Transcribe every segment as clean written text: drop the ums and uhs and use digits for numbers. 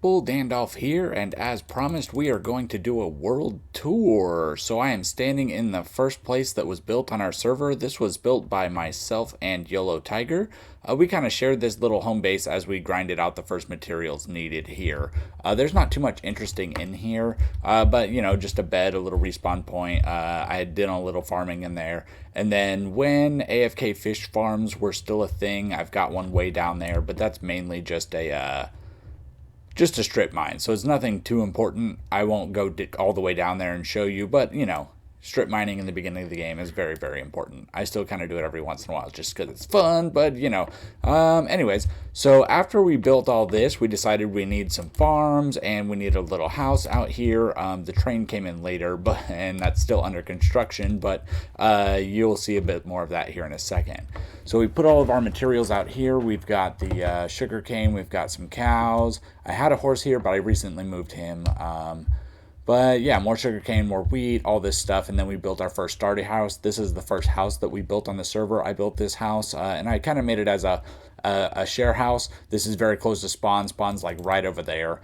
people, Dandolf here, and as promised, we are going to do a world tour. So I am standing in the first place that was built on our server. This was built by myself and YOLO Tiger. We kind of shared this little home base as we grinded out the first materials needed here. There's not too much interesting in here, but just a bed, a little respawn point. I did a little farming in there. And then when AFK fish farms were still a thing, I've got one way down there, but that's mainly just a strip mine, so it's nothing too important. I won't go all the way down there and show you, but strip mining in the beginning of the game is very, very important. I still kind of do it every once in a while just because it's fun, but anyways, so after we built all this, we decided we need some farms and we need a little house out here. The train came in later, and that's still under construction, but you'll see a bit more of that here in a second. So we put all of our materials out here. We've got the sugar cane, we've got some cows. I had a horse here, but I recently moved him. But yeah, more sugarcane, more wheat, all this stuff. And then we built our first starter house. This is the first house that we built on the server. I built this house and I kind of made it as a share house. This is very close to spawn. Spawn's like right over there.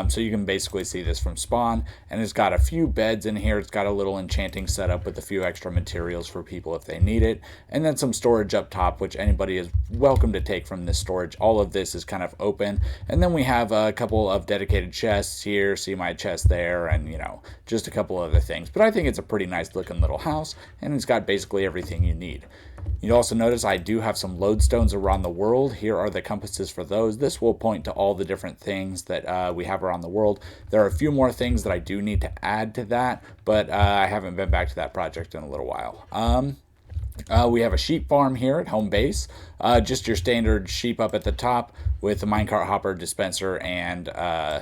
So you can basically see this from spawn, and it's got a few beds in here. It's got a little enchanting setup with a few extra materials for people if they need it, and then some storage up top, which anybody is welcome to take from this storage. All of this is kind of open, and then we have a couple of dedicated chests here. See my chest there, and just a couple other things. But I think it's a pretty nice looking little house, and it's got basically everything you need. You'll also notice I do have some lodestones around the world. Here are the compasses for those. This will point to all the different things that we have around the world. There are a few more things that I do need to add to that, but I haven't been back to that project in a little while. We have a sheep farm here at home base. Just your standard sheep up at the top with a minecart hopper dispenser and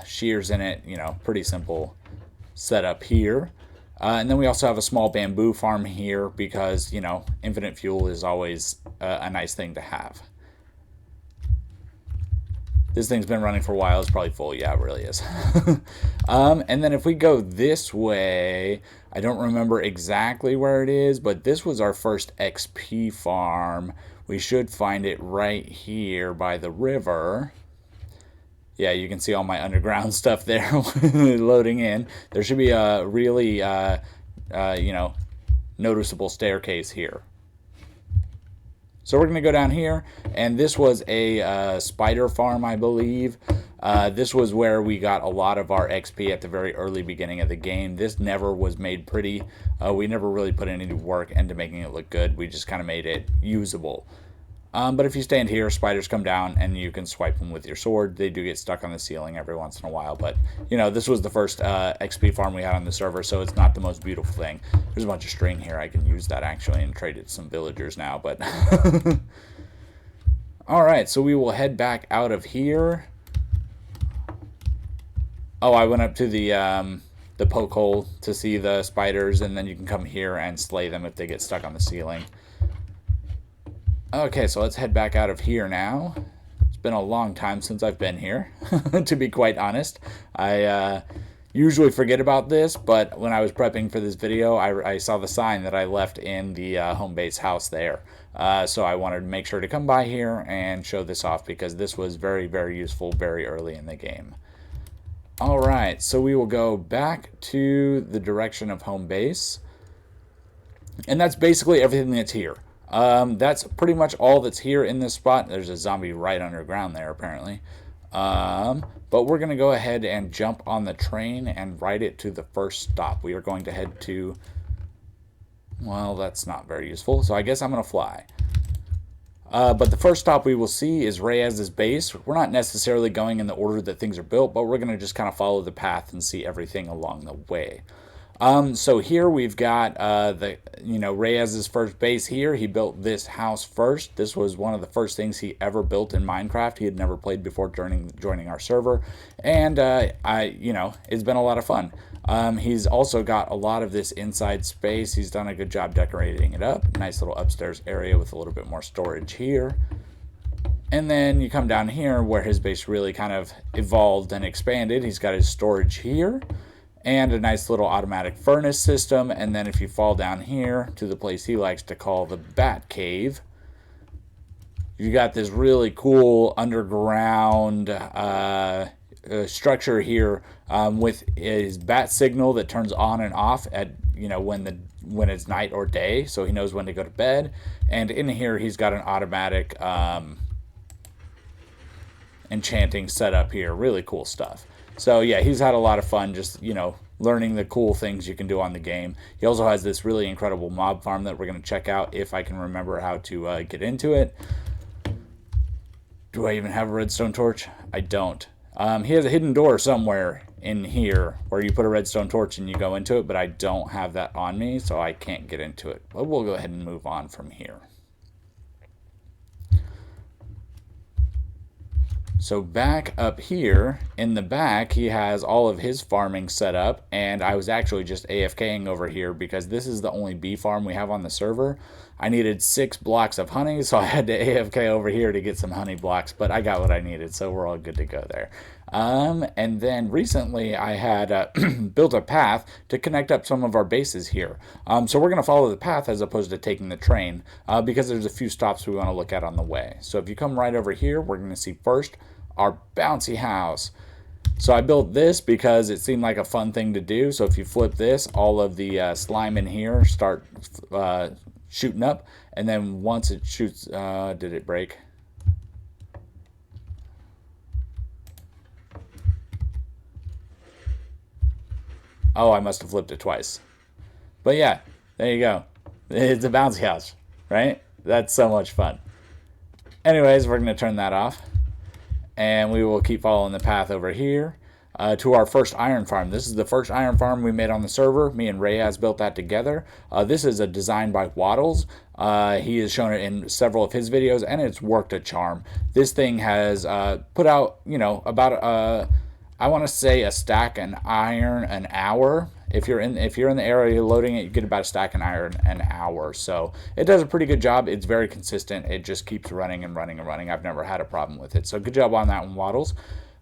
shears in it. Pretty simple setup here. And then we also have a small bamboo farm here because, infinite fuel is always a nice thing to have. This thing's been running for a while. It's probably full. Yeah, it really is. And then if we go this way, I don't remember exactly where it is, but this was our first XP farm. We should find it right here by the river. Yeah, you can see all my underground stuff there loading in. There should be a really, noticeable staircase here. So we're going to go down here, and this was a spider farm, I believe. This was where we got a lot of our XP at the very early beginning of the game. This never was made pretty. We never really put any work into making it look good. We just kind of made it usable. But if you stand here, spiders come down and you can swipe them with your sword. They do get stuck on the ceiling every once in a while. But, this was the first XP farm we had on the server, so it's not the most beautiful thing. There's a bunch of string here. I can use that actually and trade it to some villagers now. But alright, so we will head back out of here. Oh, I went up to the poke hole to see the spiders, and then you can come here and slay them if they get stuck on the ceiling. Okay, so let's head back out of here now. It's been a long time since I've been here, to be quite honest. I usually forget about this, but when I was prepping for this video, I saw the sign that I left in the home base house there. So I wanted to make sure to come by here and show this off because this was very, very useful very early in the game. Alright, so we will go back to the direction of home base. And that's basically everything that's here. That's pretty much all that's here in this spot. There's a zombie right underground there, apparently. But we're going to go ahead and jump on the train and ride it to the first stop. We are going to head to... Well, that's not very useful, so I guess I'm going to fly. But the first stop we will see is Reyes's base. We're not necessarily going in the order that things are built, but we're going to just kind of follow the path and see everything along the way. So here we've got Reyes's first base here. He built this house first. This was one of the first things he ever built in Minecraft. He had never played before joining our server, and it's been a lot of fun. He's also got a lot of this inside space. He's done a good job decorating it up. Nice little upstairs area with a little bit more storage here. And then you come down here where his base really kind of evolved and expanded. He's got his storage here. And a nice little automatic furnace system. And then if you fall down here to the place he likes to call the Bat Cave, you got this really cool underground structure here with his bat signal that turns on and off at when it's night or day, so he knows when to go to bed. And in here, he's got an automatic enchanting setup here. Really cool stuff. So yeah, he's had a lot of fun just, learning the cool things you can do on the game. He also has this really incredible mob farm that we're going to check out if I can remember how to get into it. Do I even have a redstone torch? I don't. He has a hidden door somewhere in here where you put a redstone torch and you go into it, but I don't have that on me, so I can't get into it. But we'll go ahead and move on from here. So back up here, in the back, he has all of his farming set up, and I was actually just AFKing over here because this is the only bee farm we have on the server. I needed 6 blocks of honey, so I had to AFK over here to get some honey blocks, but I got what I needed, so we're all good to go there. And then recently I had built a path to connect up some of our bases here. So we're going to follow the path as opposed to taking the train because there's a few stops we want to look at on the way. So if you come right over here, we're going to see first our bouncy house. So I built this because it seemed like a fun thing to do. So if you flip this, all of the slime in here start shooting up. And then once it shoots, did it break? Oh, I must have flipped it twice. But yeah, there you go. It's a bouncy house, right? That's so much fun. Anyways, we're going to turn that off. And we will keep following the path over here to our first iron farm. This is the first iron farm we made on the server. Me and Reyes built that together. This is a design by Waddles. He has shown it in several of his videos, and it's worked a charm. This thing has put out, about I want to say a stack of iron an hour. If you're in the area you're loading it, you get about a stack of iron an hour. So it does a pretty good job. It's very consistent. It just keeps running and running and running. I've never had a problem with it. So good job on that one, Waddles.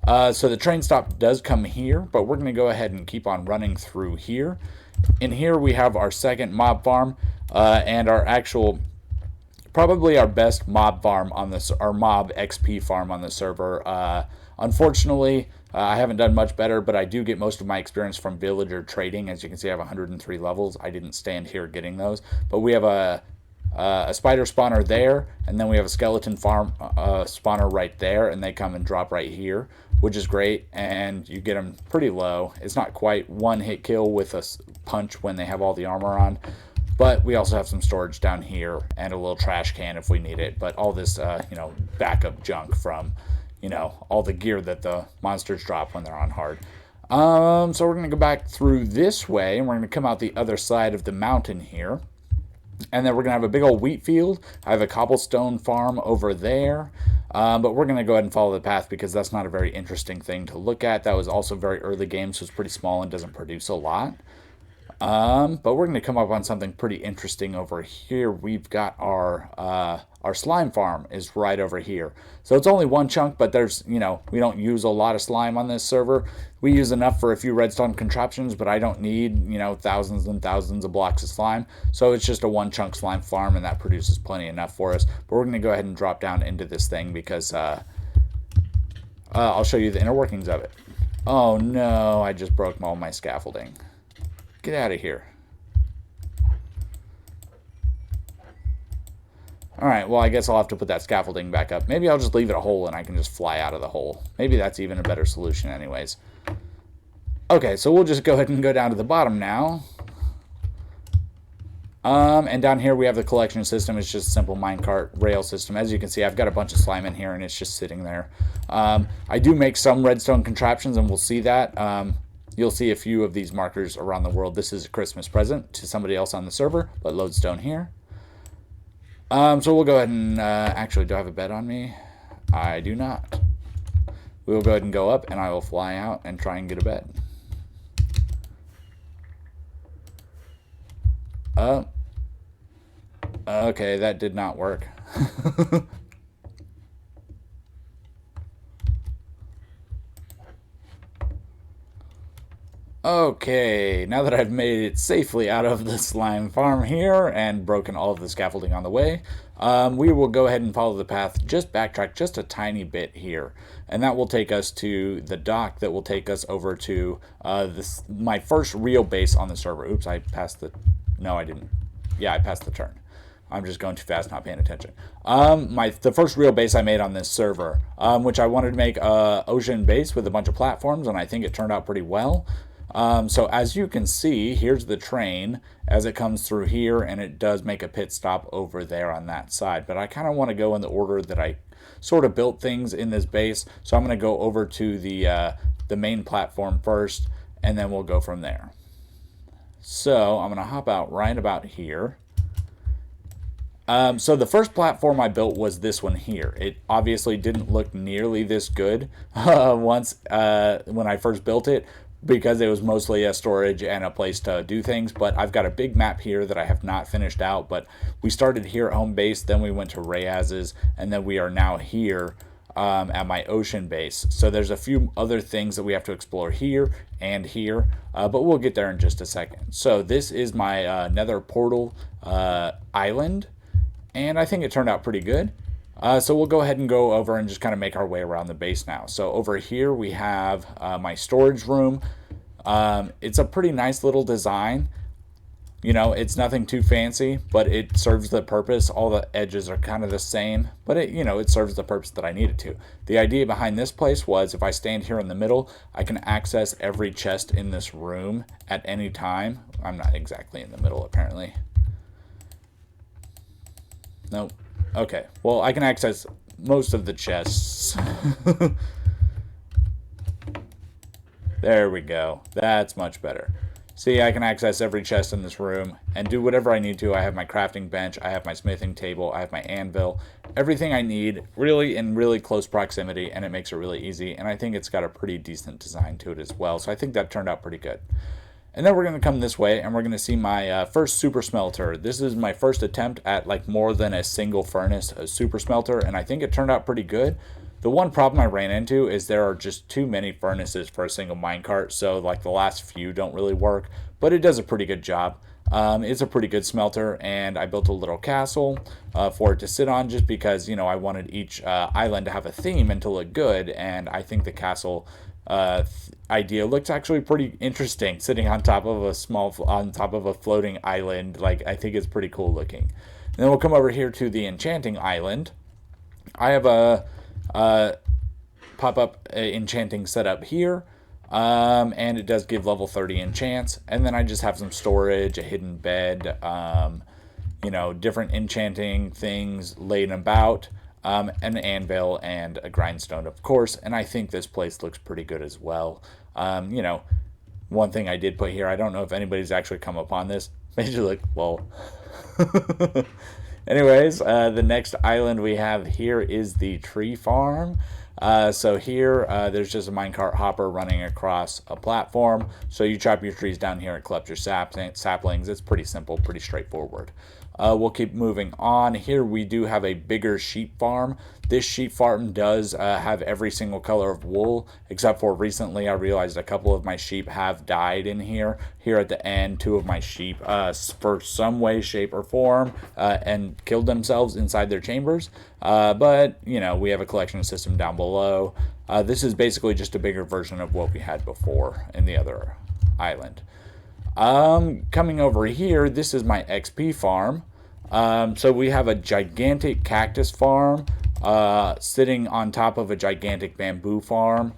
So the train stop does come here, but we're going to go ahead and keep on running through here. In here we have our second mob farm and our actual, probably our best mob farm on this, our mob XP farm on the server. Unfortunately, I haven't done much better, but I do get most of my experience from villager trading. As you can see, I have 103 levels. I didn't stand here getting those, but we have a spider spawner there, and then we have a skeleton farm spawner right there, and they come and drop right here, which is great, and you get them pretty low. It's not quite one hit kill with a punch when they have all the armor on, but we also have some storage down here and a little trash can if we need it. But all this, backup junk from, all the gear that the monsters drop when they're on hard. So we're going to go back through this way, and we're going to come out the other side of the mountain here. And then we're going to have a big old wheat field. I have a cobblestone farm over there. But we're going to go ahead and follow the path because that's not a very interesting thing to look at. That was also very early game, so it's pretty small and doesn't produce a lot. But we're going to come up on something pretty interesting over here. We've got our slime farm is right over here. So it's only one chunk, but there's, we don't use a lot of slime on this server. We use enough for a few redstone contraptions, but I don't need, thousands and thousands of blocks of slime. So it's just a one chunk slime farm, and that produces plenty enough for us. But we're going to go ahead and drop down into this thing because I'll show you the inner workings of it. Oh no, I just broke all my scaffolding. Get out of here. Alright, well, I guess I'll have to put that scaffolding back up. Maybe I'll just leave it a hole and I can just fly out of the hole. Maybe that's even a better solution anyways. Okay, so we'll just go ahead and go down to the bottom now. And down here we have the collection system. It's just a simple minecart rail system. As you can see, I've got a bunch of slime in here and it's just sitting there. I do make some redstone contraptions, and we'll see that. You'll see a few of these markers around the world. This is a Christmas present to somebody else on the server, but lodestone here. So we'll go ahead and, actually, do I have a bed on me? I do not. We will go ahead and go up, and I will fly out and try and get a bed. Okay, that did not work. Okay, now that I've made it safely out of the slime farm here and broken all of the scaffolding on the way, we will go ahead and follow the path, just backtrack just a tiny bit here. And that will take us to the dock that will take us over to my first real base on the server. Oops, I passed the... No, I didn't. Yeah, I passed the turn. I'm just going too fast, not paying attention. The first real base I made on this server, which I wanted to make a ocean base with a bunch of platforms, and I think it turned out pretty well. So as you can see, here's the train as it comes through here, and it does make a pit stop over there on that side. But I kind of want to go in the order that I sort of built things in this base. So I'm going to go over to the main platform first, and then we'll go from there. So I'm going to hop out right about here. So the first platform I built was this one here. It obviously didn't look nearly this good when I first built it, because it was mostly a storage and a place to do things. But I've got a big map here that I have not finished out. But we started here at home base, then we went to Reyes's, and then we are now here at my ocean base. So there's a few other things that we have to explore here and here, but we'll get there in just a second. So this is my nether portal island, and I think it turned out pretty good. So we'll go ahead and go over and just kind of make our way around the base now. So over here we have my storage room. It's a pretty nice little design. You know, it's nothing too fancy, but it serves the purpose. All the edges are kind of the same, but it serves the purpose that I need it to. The idea behind this place was if I stand here in the middle, I can access every chest in this room at any time. I'm not exactly in the middle, apparently. Nope. Okay, well, I can access most of the chests. There we go. That's much better. See, I can access every chest in this room and do whatever I need to. I have my crafting bench, I have my smithing table, I have my anvil, everything I need really in really close proximity, and it makes it really easy. And I think it's got a pretty decent design to it as well, so I think that turned out pretty good. And then we're going to come this way, and we're going to see my first super smelter. This is my first attempt at like more than a single furnace, a super smelter, and I think it turned out pretty good. The one problem I ran into is there are just too many furnaces for a single minecart, so like the last few don't really work, but it does a pretty good job. It's a pretty good smelter, and I built a little castle for it to sit on just because, I wanted each island to have a theme and to look good, and I think the castle idea looks actually pretty interesting, sitting on top of a floating island. Like, I think it's pretty cool looking. And then we'll come over here to the enchanting island. I have a pop-up enchanting setup here, and it does give level 30 enchants. And then I just have some storage, a hidden bed, different enchanting things laid about. An anvil and a grindstone, of course, and I think this place looks pretty good as well. One thing I did put here, I don't know if anybody's actually come upon this, made you look, well. Anyways, the next island we have here is the tree farm. So here, there's just a minecart hopper running across a platform. So you chop your trees down here and collect your saplings. It's pretty simple, pretty straightforward. We'll keep moving on. Here we do have a bigger sheep farm. This sheep farm does have every single color of wool, except for recently I realized a couple of my sheep have died in here. Here at the end, 2 of my sheep, for some way, shape, or form, and killed themselves inside their chambers. But, we have a collection system down below. This is basically just a bigger version of what we had before in the other island. Coming over here, this is my XP farm. So we have a gigantic cactus farm, sitting on top of a gigantic bamboo farm.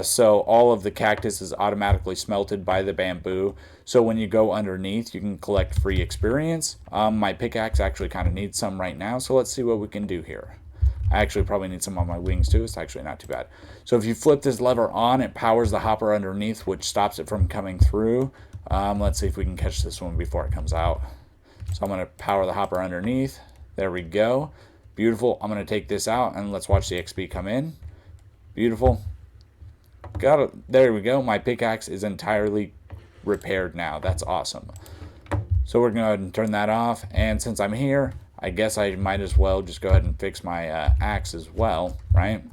So all of the cactus is automatically smelted by the bamboo. So when you go underneath, you can collect free experience. My pickaxe actually kind of needs some right now. So let's see what we can do here. I actually probably need some on my wings too. It's actually not too bad. So if you flip this lever on, it powers the hopper underneath, which stops it from coming through. Let's see if we can catch this one before it comes out. So I'm going to power the hopper underneath. There we go. Beautiful. I'm going to take this out and let's watch the XP come in. Beautiful. Got it. There we go. My pickaxe is entirely repaired now. That's awesome. So we're going to go ahead and turn that off. And since I'm here, I guess I might as well just go ahead and fix my axe as well, right?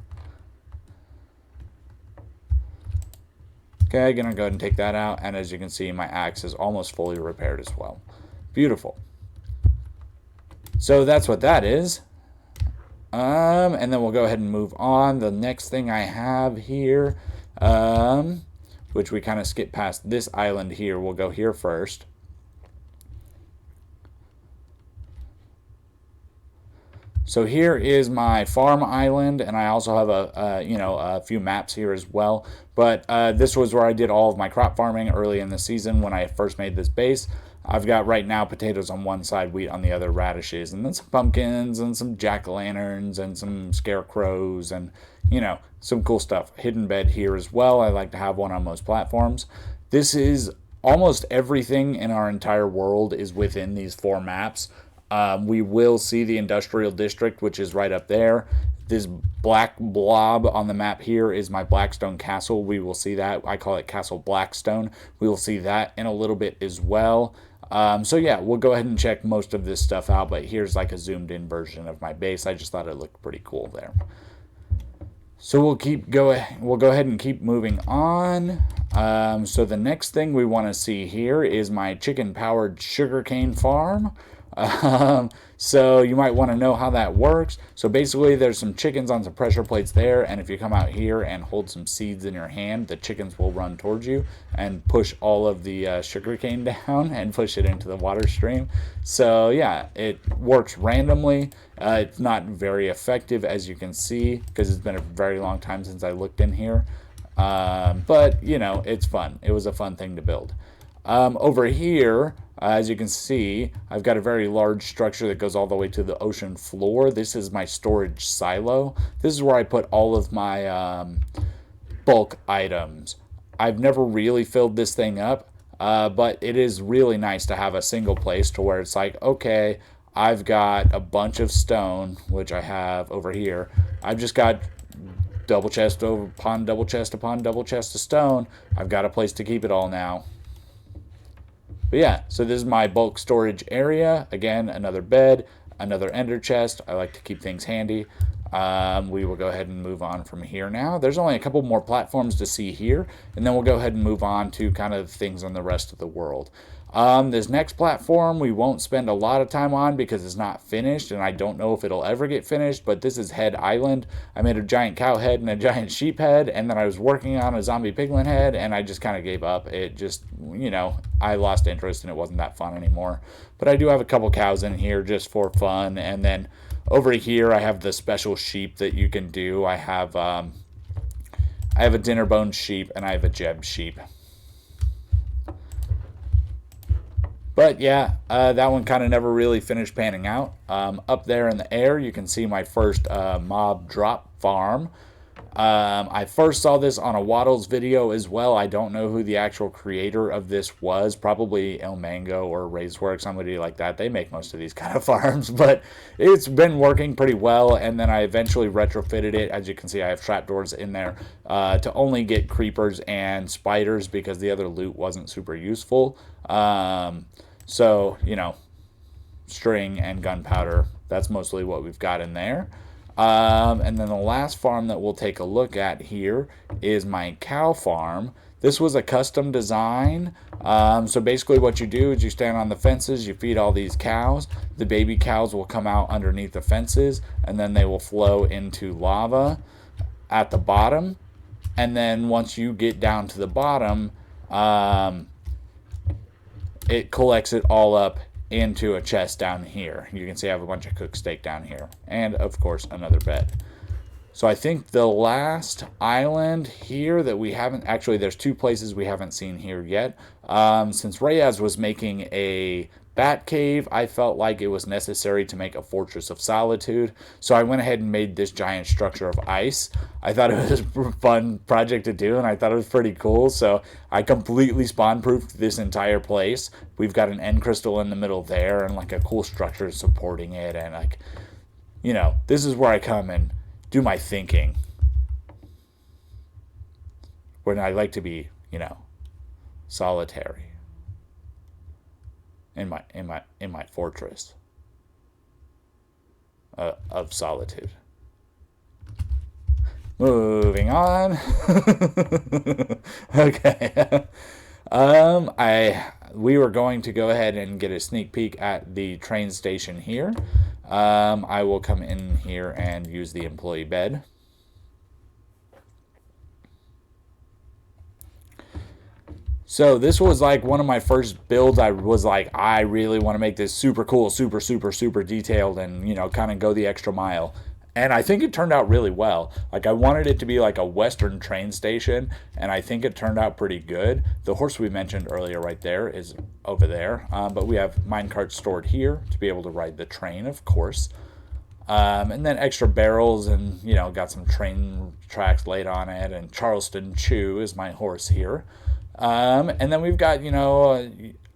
Okay, gonna go ahead and take that out, and as you can see, my axe is almost fully repaired as well. Beautiful. So that's what that is. And then we'll go ahead and move on. The next thing I have here, which we kind of skip past this island here. We'll go here first. So here is my farm island, and I also have a few maps here as well. But this was where I did all of my crop farming early in the season when I first made this base. I've got right now potatoes on one side, wheat on the other, radishes, and then some pumpkins and some jack-o'-lanterns and some scarecrows and, some cool stuff. Hidden bed here as well. I like to have one on most platforms. This is almost everything in our entire world is within these 4 maps. We will see the industrial district, which is right up there. This black blob on the map here is my Blackstone Castle. We will see that. I call it Castle Blackstone. We will see that in a little bit as well. So yeah, we'll go ahead and check most of this stuff out, but here's like a zoomed in version of my base. I just thought it looked pretty cool there. So we'll go ahead and keep moving on. So the next thing we want to see here is my chicken-powered sugarcane farm. So you might want to know how that works. So basically there's some chickens on some pressure plates there, and if you come out here and hold some seeds in your hand, the chickens will run towards you and push all of the sugarcane down and push it into the water stream. So yeah, it works randomly. It's not very effective, as you can see, because it's been a very long time since I looked in here. But it's fun. It was a fun thing to build. Over here, as you can see, I've got a very large structure that goes all the way to the ocean floor. This is my storage silo. This is where I put all of my bulk items. I've never really filled this thing up, but it is really nice to have a single place to where it's like, okay, I've got a bunch of stone, which I have over here. I've just got double chest upon double chest upon double chest of stone. I've got a place to keep it all now. But yeah, so this is my bulk storage area. Again, another bed, another ender chest. I like to keep things handy. We will go ahead and move on from here now. There's only a couple more platforms to see here, and then we'll go ahead and move on to kind of things on the rest of the world. This next platform we won't spend a lot of time on because it's not finished, and I don't know if it'll ever get finished, but this is Head Island. I made a giant cow head and a giant sheep head, and then I was working on a zombie piglin head, and I just kind of gave up. It just, I lost interest and it wasn't that fun anymore. But I do have a couple cows in here just for fun, and then over here I have the special sheep that you can do. I have a dinner bone sheep and I have a Jeb sheep. But yeah, that one kind of never really finished panning out. Up there in the air, you can see my first mob drop farm. I first saw this on a Waddles video as well. I don't know who the actual creator of this was. Probably El Mango or Raiseworks, somebody like that. They make most of these kind of farms, but it's been working pretty well. And then I eventually retrofitted it. As you can see, I have trapdoors in there to only get creepers and spiders because the other loot wasn't super useful. So, string and gunpowder, that's mostly what we've got in there. And then the last farm that we'll take a look at here is my cow farm. This was a custom design. So basically what you do is you stand on the fences, you feed all these cows. The baby cows will come out underneath the fences, and then they will flow into lava at the bottom. And then once you get down to the bottom, it collects it all up into a chest down here. You can see I have a bunch of cooked steak down here. And, of course, another bed. So I think the last island here that we haven't... Actually, there's 2 places we haven't seen here yet. Since Rayaz was making a bat cave, I felt like it was necessary to make a Fortress of Solitude. So I went ahead and made this giant structure of ice. I thought it was a fun project to do, and I thought it was pretty cool. So I completely spawn-proofed this entire place. We've got an end crystal in the middle there, and like a cool structure supporting it. And like, this is where I come and do my thinking. When I like to be, solitary. In my fortress of solitude. Moving on. Okay. We were going to go ahead and get a sneak peek at the train station here. I will come in here and use the employee bed. So this was like one of my first builds. I was like, I really want to make this super cool, super detailed, and kind of go the extra mile. And I think it turned out really well. Like I wanted it to be like a Western train station, and I think it turned out pretty good. The horse we mentioned earlier, right there, is over there. But we have minecarts stored here to be able to ride the train, of course. And then extra barrels, and got some train tracks laid on it. And Charleston Chew is my horse here. And then we've got,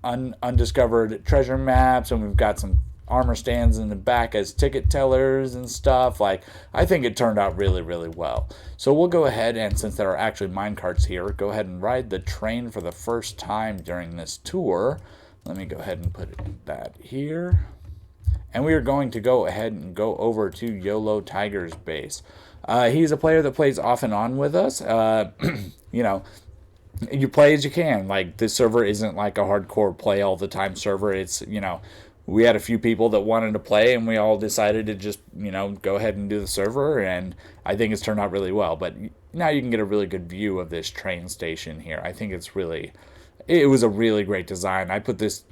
undiscovered treasure maps, and we've got some armor stands in the back as ticket tellers and stuff. Like, I think it turned out really well. So we'll go ahead and, since there are actually minecarts here, go ahead and ride the train for the first time during this tour. Let me go ahead and put that here. And we are going to go ahead and go over to YOLO Tiger's base. He's a player that plays off and on with us. You play as you can. Like, this server isn't like a hardcore play all the time server. It's, we had a few people that wanted to play, and we all decided to just, go ahead and do the server, and I think it's turned out really well. But now you can get a really good view of this train station here. I think it was a really great design. I put this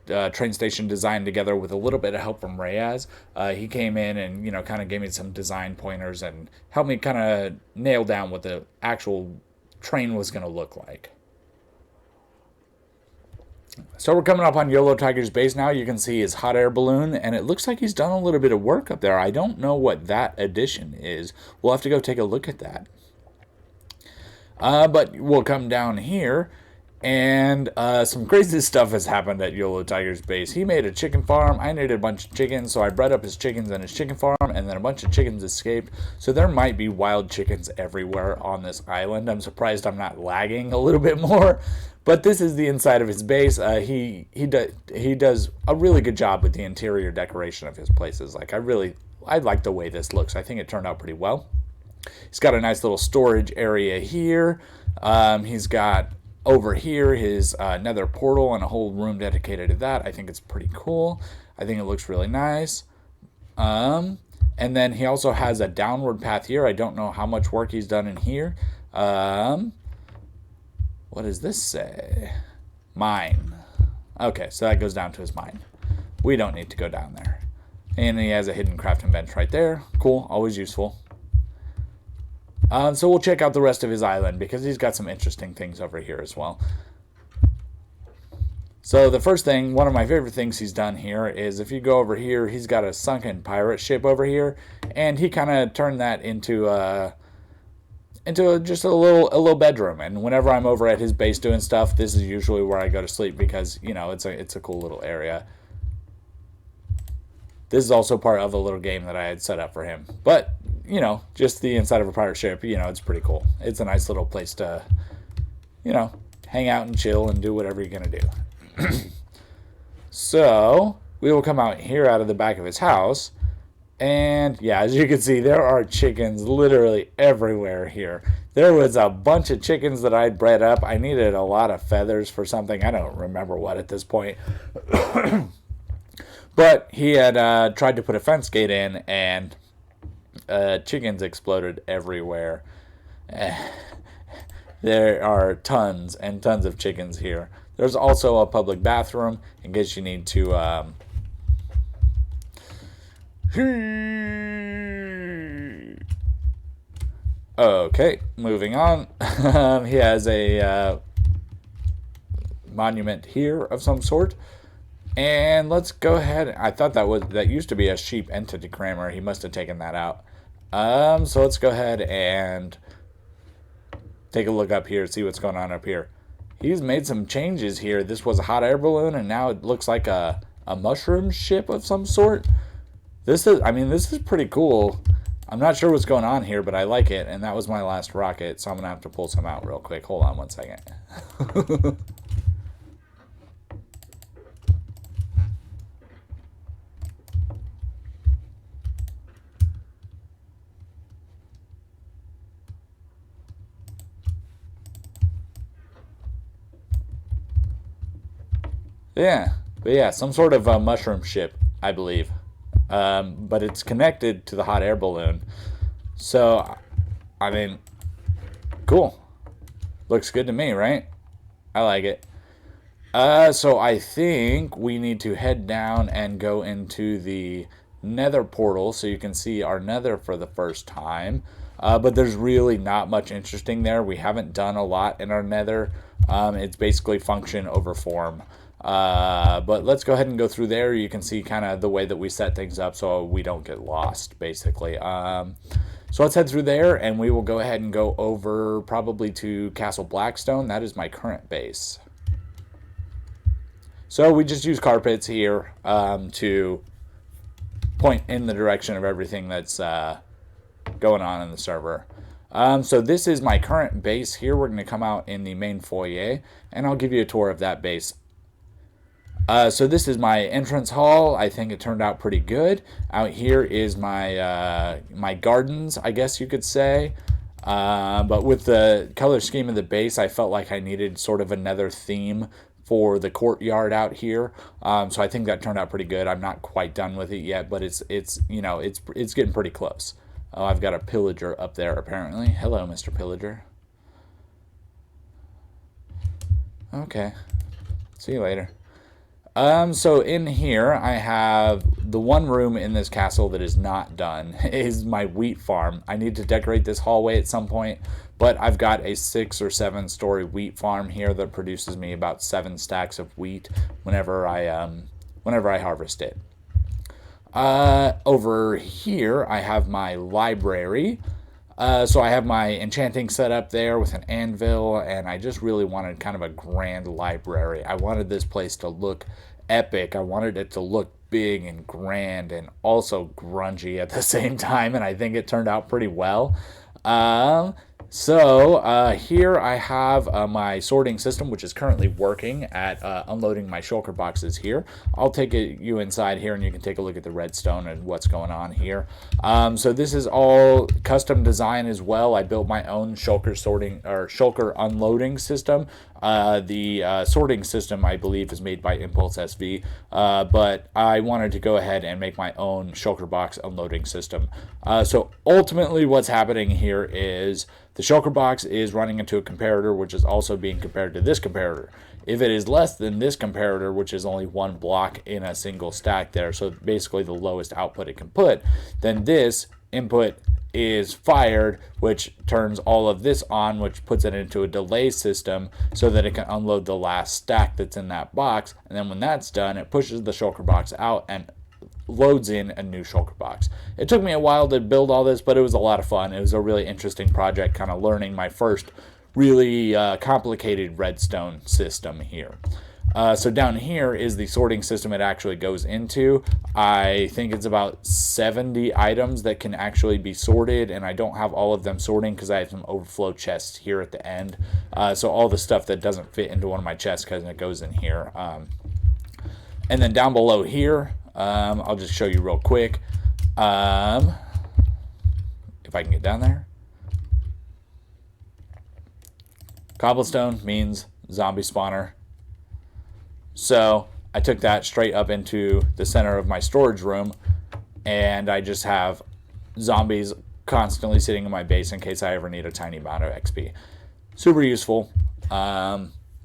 train station design together with a little bit of help from Reyes. He came in and, kind of gave me some design pointers and helped me kind of nail down what the actual train was going to look like. So we're coming up on YOLO Tiger's base now. You can see his hot air balloon, and it looks like he's done a little bit of work up there. I don't know what that addition is. We'll have to go take a look at that. But we'll come down here, and some crazy stuff has happened at YOLO Tiger's base. He made a chicken farm. I needed a bunch of chickens, so I bred up his chickens in his chicken farm, and then a bunch of chickens escaped. So there might be wild chickens everywhere on this island. I'm surprised I'm not lagging a little bit more. But this is the inside of his base. He does a really good job with the interior decoration of his places. Like, I like the way this looks. I think it turned out pretty well. He's got a nice little storage area here. He's got over here his nether portal and a whole room dedicated to that. I think it's pretty cool. I think it looks really nice. And then he also has a downward path here. I don't know how much work he's done in here. What does this say? Mine. Okay, so that goes down to his mine. We don't need to go down there. And he has a hidden crafting bench right there. Cool, always useful. So we'll check out the rest of his island, because he's got some interesting things over here as well. So the first thing, one of my favorite things he's done here is, if you go over here, he's got a sunken pirate ship over here, and he kind of turned that into just a little bedroom. And whenever I'm over at his base doing stuff, this is usually where I go to sleep, because it's a cool little area. This is also part of a little game that I had set up for him. But just the inside of a pirate ship, it's pretty cool. It's a nice little place to hang out and chill and do whatever you're gonna do. So we will come out here out of the back of his house. And yeah, as you can see, there are chickens literally everywhere here. There was a bunch of chickens that I'd bred up. I needed a lot of feathers for something. I don't remember what at this point. But he had tried to put a fence gate in, and chickens exploded everywhere. There are tons and tons of chickens here. There's also a public bathroom in case you need to okay, moving on. He has a monument here of some sort. And let's go ahead. I thought that used to be a sheep entity crammer. He must have taken that out. So let's go ahead and take a look up here, see what's going on up here. He's made some changes here. This was a hot air balloon, and now it looks like a mushroom ship of some sort. This is pretty cool. I'm not sure what's going on here, but I like it. And that was my last rocket, so I'm gonna have to pull some out real quick. Hold on one second. Yeah, but yeah, some sort of mushroom ship, I believe. But it's connected to the hot air balloon. So, I mean, cool. Looks good to me, right? I like it. So I think we need to head down and go into the nether portal so you can see our nether for the first time. But there's really not much interesting there. We haven't done a lot in our nether. It's basically function over form. But let's go ahead and go through there. You can see kind of the way that we set things up so we don't get lost, basically. So let's head through there and we will go ahead and go over probably to Castle Blackstone. That is my current base. So we just use carpets here to point in the direction of everything that's going on in the server. So this is my current base here. We're going to come out in the main foyer, and I'll give you a tour of that base. So this is my entrance hall. I think it turned out pretty good. Out here is my my gardens, I guess you could say. But with the color scheme of the base, I felt like I needed sort of another theme for the courtyard out here. So I think that turned out pretty good. I'm not quite done with it yet, but it's it's getting pretty close. Oh, I've got a pillager up there apparently. Hello, Mr. Pillager. Okay. See you later. So in here, I have the one room in this castle that is not done is my wheat farm. I need to decorate this hallway at some point, but I've got a 6 or 7 story wheat farm here that produces me about 7 stacks of wheat whenever I harvest it. Over here, I have my library. So I have my enchanting set up there with an anvil, and I just really wanted kind of a grand library. I wanted this place to look epic. I wanted it to look big and grand and also grungy at the same time, and I think it turned out pretty well. Um, here I have my sorting system, which is currently working at unloading my shulker boxes here. I'll take you inside here, and you can take a look at the redstone and what's going on here. So this is all custom design as well. I built my own shulker sorting or shulker unloading system. The sorting system, I believe, is made by Impulse SV, but I wanted to go ahead and make my own shulker box unloading system. So ultimately, what's happening here is the shulker box is running into a comparator, which is also being compared to this comparator. If it is less than this comparator, which is only one block in a single stack there, so basically the lowest output it can put, then this input is fired, which turns all of this on, which puts it into a delay system so that it can unload the last stack that's in that box. And then when that's done, it pushes the shulker box out and loads in a new shulker box. It took me a while to build all this, but it was a lot of fun. It was a really interesting project, kind of learning my first really complicated redstone system here. So down here is the sorting system it actually goes into. I think it's about 70 items that can actually be sorted, and I don't have all of them sorting because I have some overflow chests here at the end. So all the stuff that doesn't fit into one of my chests because it goes in here. And then down below here, I'll just show you real quick. If I can get down there. Cobblestone means zombie spawner. So I took that straight up into the center of my storage room, and I just have zombies constantly sitting in my base in case I ever need a tiny amount of XP. Super useful.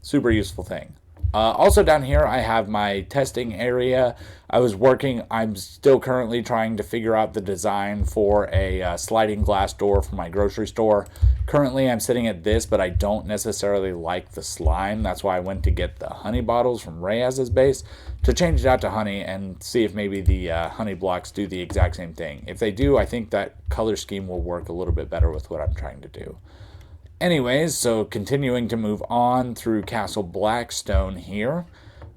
Super useful thing. Also down here I have my testing area. I'm still currently trying to figure out the design for a sliding glass door for my grocery store. Currently I'm sitting at this, but I don't necessarily like the slime. That's why I went to get the honey bottles from Reyes's base to change it out to honey and see if maybe the honey blocks do the exact same thing. If they do, I think that color scheme will work a little bit better with what I'm trying to do. Anyways, so continuing to move on through Castle Blackstone here.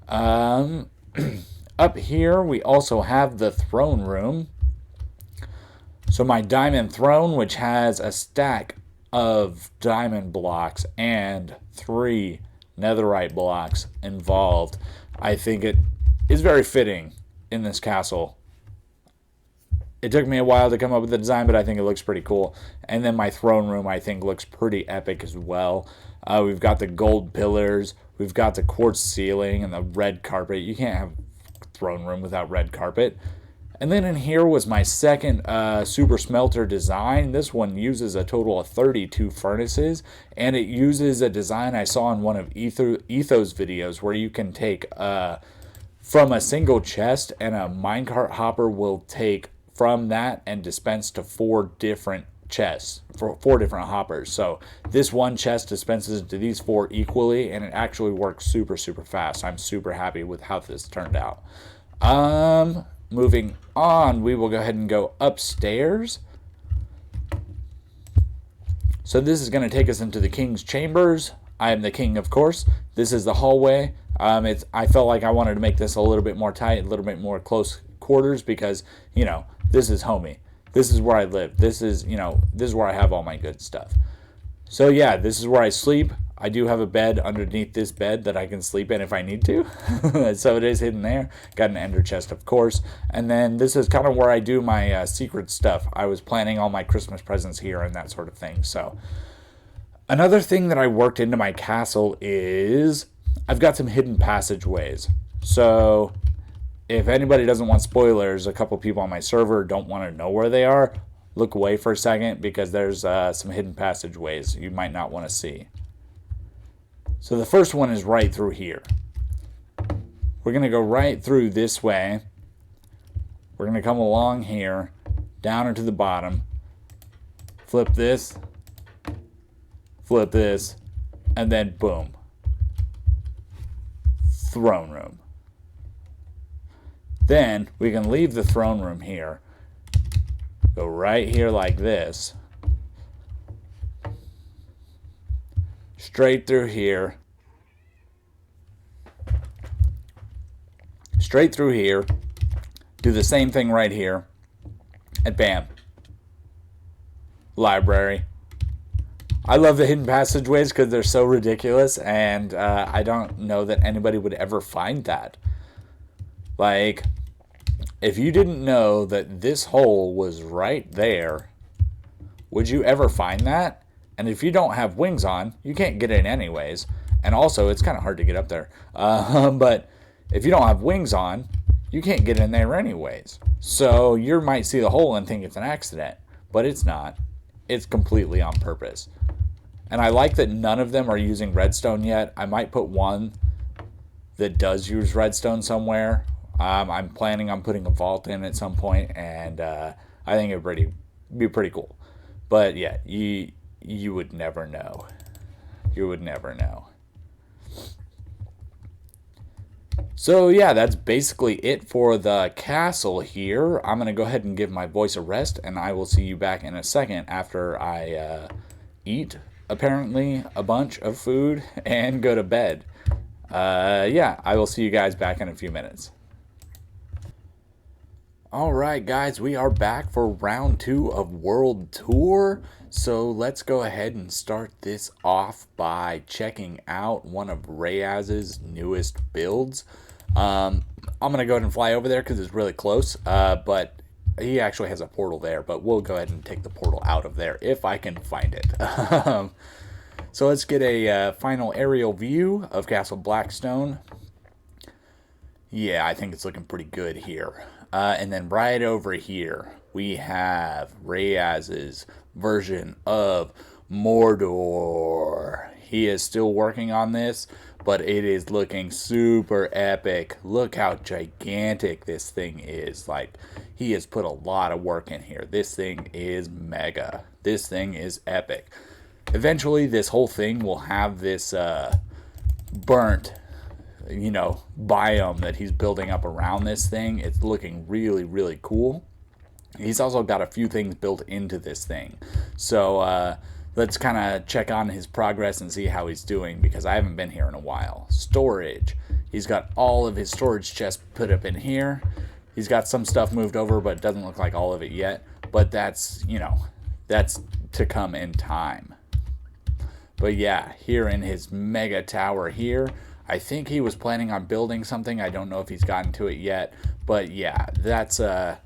Up here, we also have the throne room. So my diamond throne, which has a stack of diamond blocks and 3 netherite blocks involved. I think it is very fitting in this castle. It took me a while to come up with the design, but I think it looks pretty cool. And then my throne room, I think, looks pretty epic as well. We've got the gold pillars. We've got the quartz ceiling and the red carpet. You can't have throne room without red carpet. And then in here was my second super smelter design. This one uses a total of 32 furnaces, and it uses a design I saw in one of Ethos videos where you can take from a single chest, and a minecart hopper will take from that and dispense to 4 different chests, for 4 different hoppers. So this one chest dispenses to these 4 equally, and it actually works super fast. I'm super happy with how this turned out. Moving on, we will go ahead and go upstairs. So this is going to take us into the king's chambers. I am the king, of course. This is the hallway. I felt like I wanted to make this a little bit more tight, a little bit more close quarters, because, you know, this is homey. This is where I live. This is, you know, this is where I have all my good stuff. So yeah, this is where I sleep. I do have a bed underneath this bed that I can sleep in if I need to. So it is hidden there. Got an ender chest, of course. And then this is kind of where I do my secret stuff. I was planning all my Christmas presents here and that sort of thing. So another thing that I worked into my castle is I've got some hidden passageways. So if anybody doesn't want spoilers, a couple people on my server don't want to know where they are, look away for a second, because there's some hidden passageways you might not want to see. So the first one is right through here. We're going to go right through this way. We're going to come along here, down into the bottom, flip this, and then boom. Throne room. Then we can leave the throne room here, go right here like this, straight through here, straight through here, do the same thing right here, and bam, library. I love the hidden passageways because they're so ridiculous, and I don't know that anybody would ever find that. Like, if you didn't know that this hole was right there, would you ever find that? And if you don't have wings on, you can't get in anyways. And also, it's kind of hard to get up there. But if you don't have wings on, you can't get in there anyways. So you might see the hole and think it's an accident, but it's not. It's completely on purpose. And I like that none of them are using redstone yet. I might put one that does use redstone somewhere. I'm planning on putting a vault in at some point, and I think it would be pretty cool. But yeah, you would never know. You would never know. So yeah, that's basically it for the castle here. I'm going to go ahead and give my voice a rest, and I will see you back in a second after I eat, apparently, a bunch of food and go to bed. Yeah, I will see you guys back in a few minutes. Alright guys, we are back for round 2 of World Tour. So let's go ahead and start this off by checking out one of Rayaz's newest builds. I'm going to go ahead and fly over there because it's really close, but he actually has a portal there, but we'll go ahead and take the portal out of there if I can find it. So let's get a final aerial view of Castle Blackstone. Yeah, I think it's looking pretty good here. And then right over here, we have Rayaz's version of Mordor. He is still working on this, but it is looking super epic. Look how gigantic this thing is. Like, he has put a lot of work in here. This thing is mega. This thing is epic. Eventually, this whole thing will have this burnt, you know, biome that he's building up around this thing. It's looking really cool. He's also got a few things built into this thing. So let's kind of check on his progress and see how he's doing, because I haven't been here in a while. Storage. He's got all of his storage chests put up in here. He's got some stuff moved over, but it doesn't look like all of it yet. But that's, you know, that's to come in time. But yeah, here in his mega tower here, I think he was planning on building something. I don't know if he's gotten to it yet. But yeah, that's a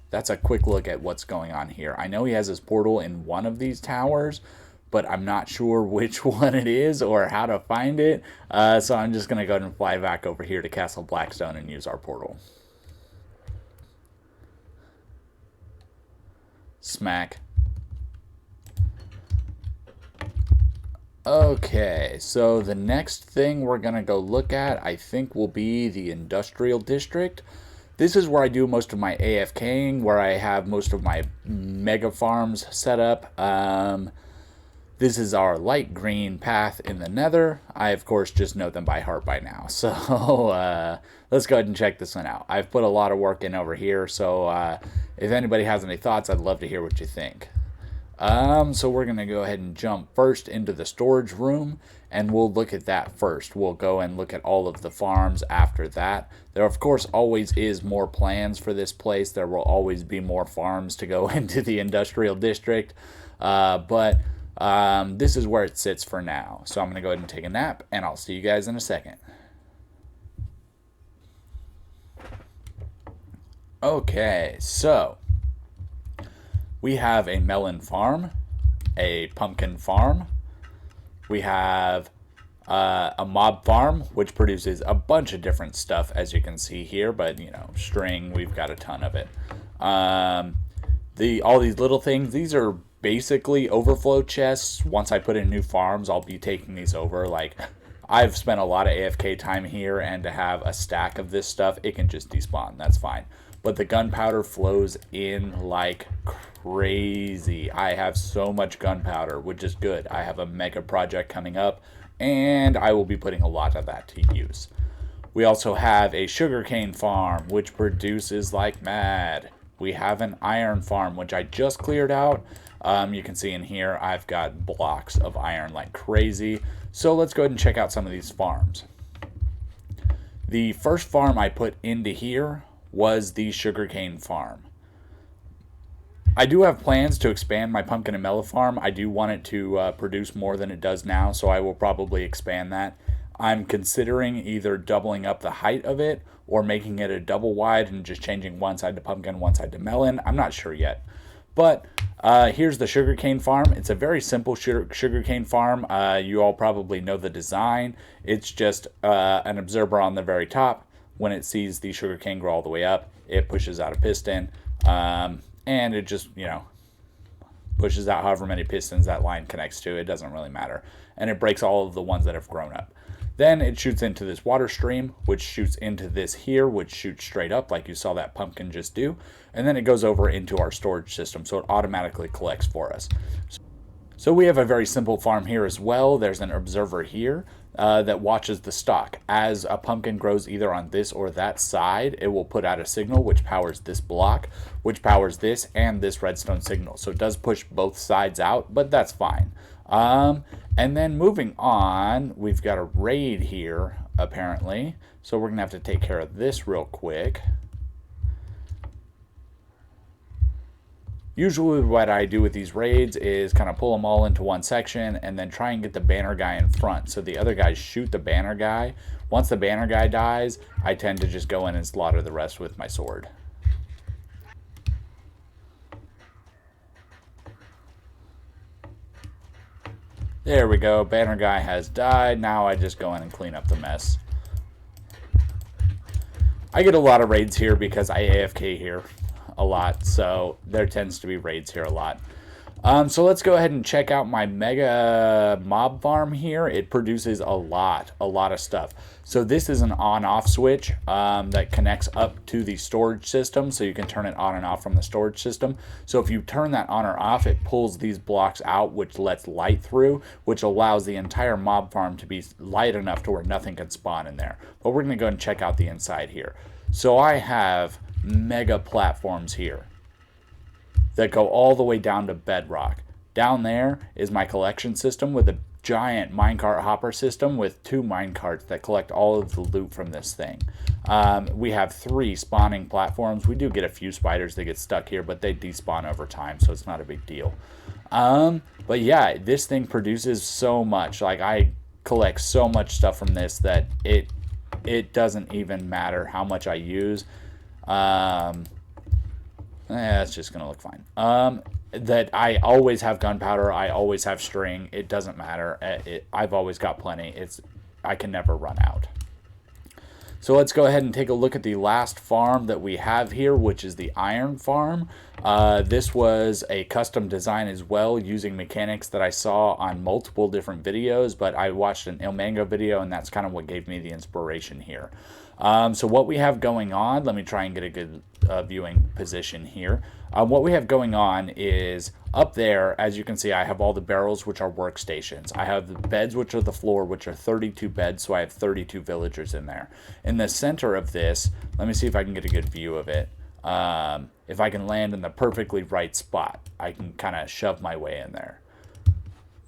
quick look at what's going on here. I know he has his portal in one of these towers, but I'm not sure which one it is or how to find it. So I'm just going to go ahead and fly back over here to Castle Blackstone and use our portal. Smack. Okay, so the next thing we're going to go look at, I think, will be the Industrial District. This is where I do most of my AFKing, where I have most of my mega farms set up. This is our light green path in the Nether. I, of course, just know them by heart by now. So let's go ahead and check this one out. I've put a lot of work in over here, so if anybody has any thoughts, I'd love to hear what you think. So we're going to go ahead and jump first into the storage room, and we'll look at that first. We'll go and look at all of the farms after that. There, of course, always is more plans for this place. There will always be more farms to go into the industrial district, but this is where it sits for now. So I'm going to go ahead and take a nap, and I'll see you guys in a second. Okay, so we have a melon farm, a pumpkin farm. We have a mob farm, which produces a bunch of different stuff, as you can see here. But, you know, string, we've got a ton of it. All these little things, these are basically overflow chests. Once I put in new farms, I'll be taking these over. Like, I've spent a lot of AFK time here, and to have a stack of this stuff, it can just despawn. That's fine. But the gunpowder flows in like crazy. I have so much gunpowder, which is good. I have a mega project coming up, and I will be putting a lot of that to use. We also have a sugarcane farm, which produces like mad. We have an iron farm, which I just cleared out. You can see in here, I've got blocks of iron like crazy. So let's go ahead and check out some of these farms. The first farm I put into here was the sugarcane farm. I do have plans to expand my pumpkin and melon farm. I do want it to produce more than it does now, so I will probably expand that. I'm considering either doubling up the height of it or making it a double wide and just changing one side to pumpkin, one side to melon. I'm not sure yet. But here's the sugarcane farm. It's a very simple sugarcane farm. You all probably know the design. It's just an observer on the very top. When it sees the sugarcane grow all the way up, it pushes out a piston, and it just, you know, pushes out however many pistons that line connects to. It doesn't really matter. And it breaks all of the ones that have grown up. Then it shoots into this water stream, which shoots into this here, which shoots straight up like you saw that pumpkin just do. And then it goes over into our storage system, so it automatically collects for us. So we have a very simple farm here as well. There's an observer here that watches the stock. As a pumpkin grows either on this or that side, it will put out a signal which powers this block, which powers this and this redstone signal. So it does push both sides out, but that's fine. And then moving on, we've got a raid here, apparently. So we're going to have to take care of this real quick. Usually what I do with these raids is kind of pull them all into one section and then try and get the banner guy in front. So the other guys shoot the banner guy. Once the banner guy dies, I tend to just go in and slaughter the rest with my sword. There we go. Banner guy has died. Now I just go in and clean up the mess. I get a lot of raids here because I AFK here a lot, so there tends to be raids here a lot. So let's go ahead and check out my mega mob farm here. It produces a lot of stuff. So this is an on-off switch that connects up to the storage system, so you can turn it on and off from the storage system. So if you turn that on or off, it pulls these blocks out, which lets light through, which allows the entire mob farm to be light enough to where nothing can spawn in there. But we're going to go and check out the inside here. So I have mega platforms here that go all the way down to bedrock. Down there is my collection system with a giant minecart hopper system with 2 minecarts that collect all of the loot from this thing. We have 3 spawning platforms. We do get a few spiders that get stuck here, but they despawn over time, so it's not a big deal. But yeah, this thing produces so much. Like, I collect so much stuff from this that it doesn't even matter how much I use. It's just gonna look fine. that I always have gunpowder, I always have string. It doesn't matter. I've always got plenty. I can never run out. So let's go ahead and take a look at the last farm that we have here, which is the iron farm. This was a custom design as well, using mechanics that I saw on multiple different videos, but I watched an Ilmango video, and that's kind of what gave me the inspiration here. So what we have going on, let me try and get a good viewing position here. What we have going on is up there, as you can see, I have all the barrels, which are workstations. I have the beds, which are the floor, which are 32 beds, so I have 32 villagers in there. In the center of this, let me see if I can get a good view of it. If I can land in the perfectly right spot, I can kind of shove my way in there.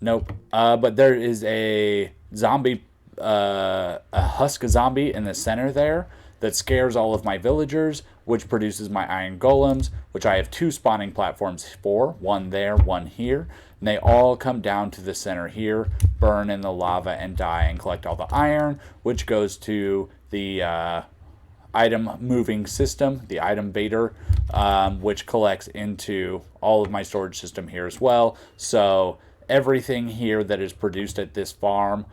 Nope. But there is a zombie, a husk zombie in the center there that scares all of my villagers, which produces my iron golems, which I have 2 spawning platforms for, one there, one here. And they all come down to the center here, burn in the lava and die and collect all the iron, which goes to the item moving system, the item baiter, which collects into all of my storage system here as well. So everything here that is produced at this farm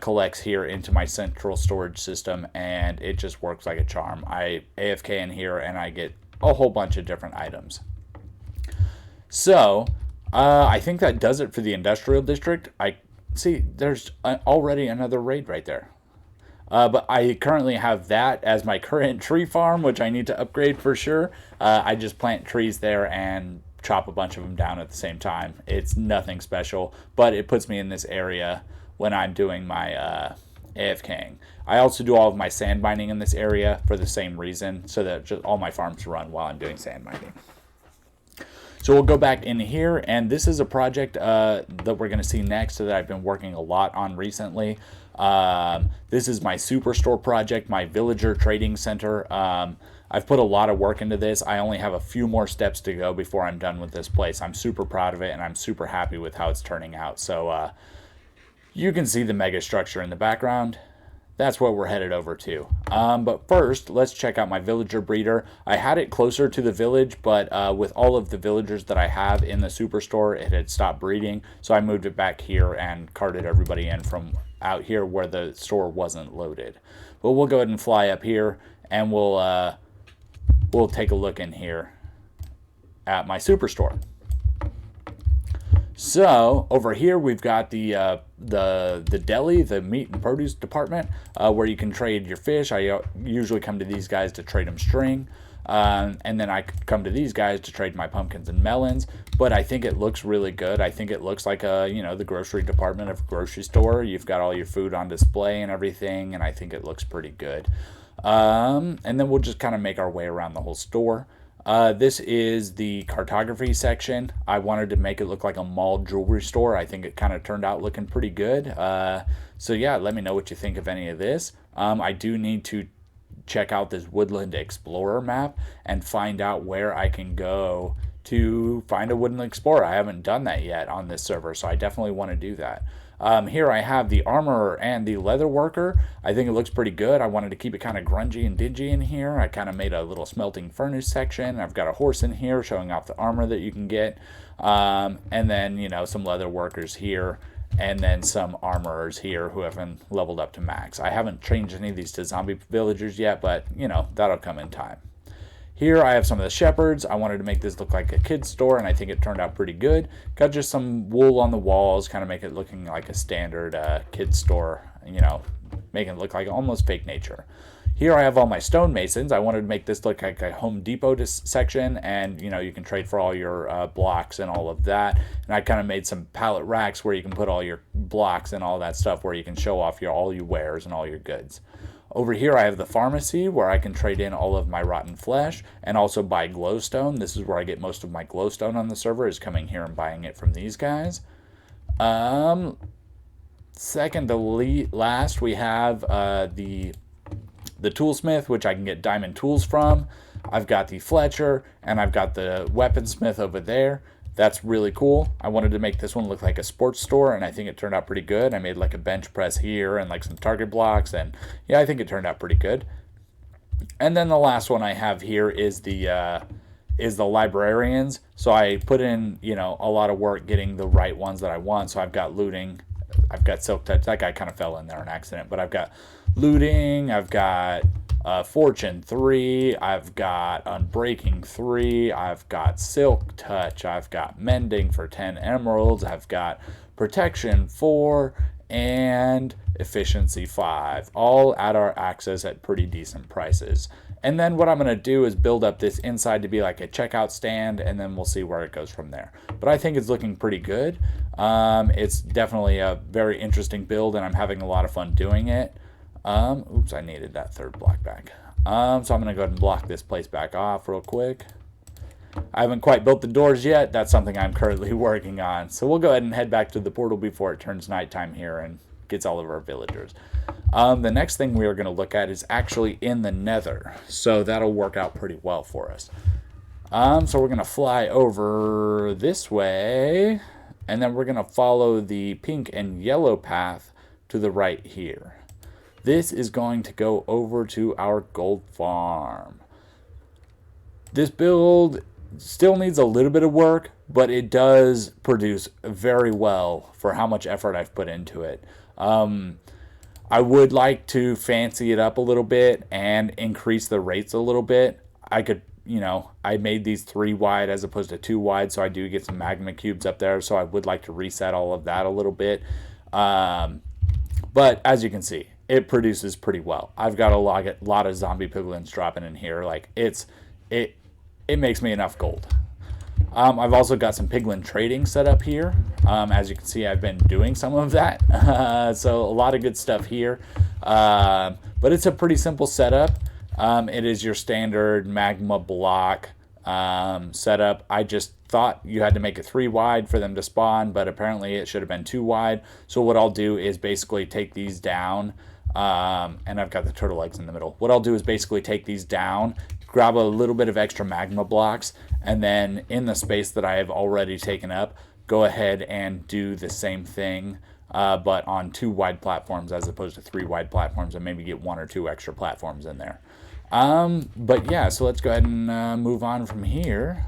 collects here into my central storage system, and it just works like a charm. I AFK in here and I get a whole bunch of different items. So I think that does it for the industrial district. I see there's already another raid right there. But I currently have that as my current tree farm, which I need to upgrade for sure. I just plant trees there and chop a bunch of them down at the same time. It's nothing special, but it puts me in this area when I'm doing my AFKing. I also do all of my sand mining in this area for the same reason, so that just all my farms run while I'm doing sand mining. So we'll go back in here, and this is a project that we're going to see next that I've been working a lot on recently. This is my Superstore project, my villager trading center. I've put a lot of work into this. I only have a few more steps to go before I'm done with this place. I'm super proud of it, and I'm super happy with how it's turning out. So you can see the mega structure in the background. That's what we're headed over to. But first, let's check out my villager breeder. I had it closer to the village, but with all of the villagers that I have in the Superstore, it had stopped breeding. So I moved it back here and carted everybody in from out here where the store wasn't loaded. But we'll go ahead and fly up here, and we'll take a look in here at my Superstore. So over here we've got the deli, the meat and produce department, where you can trade your fish. I usually come to these guys to trade them string, and then I come to these guys to trade my pumpkins and melons. But I think it looks really good. I think it looks like the grocery department of a grocery store. You've got all your food on display and everything, and I think it looks pretty good. And then we'll just kind of make our way around the whole store. This is the cartography section. I wanted to make it look like a mall jewelry store. I think it kind of turned out looking pretty good. So yeah, let me know what you think of any of this. I do need to check out this Woodland Explorer map and find out where I can go to find a Woodland Explorer. I haven't done that yet on this server, so I definitely want to do that. Here I have the armorer and the leather worker. I think it looks pretty good. I wanted to keep it kind of grungy and dingy in here. I kind of made a little smelting furnace section. I've got a horse in here showing off the armor that you can get. And then, some leather workers here. And then some armorers here who haven't leveled up to max. I haven't changed any of these to zombie villagers yet, but, that'll come in time. Here I have some of the shepherds. I wanted to make this look like a kid's store, and I think it turned out pretty good. Got just some wool on the walls, kind of make it looking like a standard kid's store, making it look like almost fake nature. Here I have all my stonemasons. I wanted to make this look like a Home Depot section, and you can trade for all your blocks and all of that. And I kind of made some pallet racks where you can put all your blocks and all that stuff, where you can show off all your wares and all your goods. Over here I have the pharmacy where I can trade in all of my rotten flesh and also buy glowstone. This is where I get most of my glowstone on the server, is coming here and buying it from these guys. Second to last we have the toolsmith, which I can get diamond tools from. I've got the Fletcher, and I've got the weaponsmith over there. That's really cool. I wanted to make this one look like a sports store, and I think it turned out pretty good. I made like a bench press here and like some target blocks, and yeah, I think it turned out pretty good. And then the last one I have here is the is the librarians. So I put in, a lot of work getting the right ones that I want. So I've got looting, I've got silk touch. That guy kind of fell in there on accident, but I've got looting, I've got fortune 3, I've got unbreaking 3, I've got silk touch, I've got mending for 10 emeralds, I've got protection 4, and efficiency 5, all at our access at pretty decent prices. And then what I'm going to do is build up this inside to be like a checkout stand, and then we'll see where it goes from there. But I think it's looking pretty good. It's definitely a very interesting build, and I'm having a lot of fun doing it. Oops, I needed that third block back. So I'm going to go ahead and block this place back off real quick. I haven't quite built the doors yet. That's something I'm currently working on. So we'll go ahead and head back to the portal before it turns nighttime here and gets all of our villagers. The next thing we are going to look at is actually in the nether. So that'll work out pretty well for us. So we're going to fly over this way. And then we're going to follow the pink and yellow path to the right here. This is going to go over to our gold farm. This build still needs a little bit of work, but it does produce very well for how much effort I've put into it. I would like to fancy it up a little bit and increase the rates a little bit. I could, I made these 3 wide as opposed to 2 wide, so I do get some magma cubes up there, so I would like to reset all of that a little bit. But as you can see, it produces pretty well. I've got a lot of zombie piglins dropping in here. Like it makes me enough gold. I've also got some piglin trading set up here. As you can see, I've been doing some of that. So a lot of good stuff here. But it's a pretty simple setup. It is your standard magma block setup. I just thought you had to make it 3 wide for them to spawn, but apparently it should have been 2 wide. So what I'll do is basically take these down. And I've got the turtle eggs in the middle. What I'll do is basically take these down, grab a little bit of extra magma blocks, and then in the space that I have already taken up, go ahead and do the same thing, but on 2 wide platforms as opposed to 3 wide platforms, and maybe get 1 or 2 extra platforms in there. But yeah, so let's go ahead and move on from here.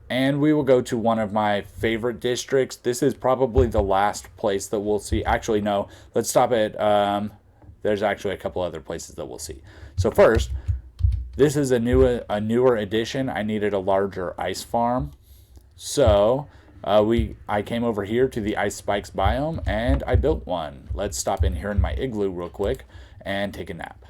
And we will go to one of my favorite districts. This is probably the last place that we'll see. Actually, no. Let's stop at... there's actually a couple other places that we'll see. So first, this is a newer addition. I needed a larger ice farm. So I came over here to the Ice Spikes biome, and I built one. Let's stop in here in my igloo real quick and take a nap.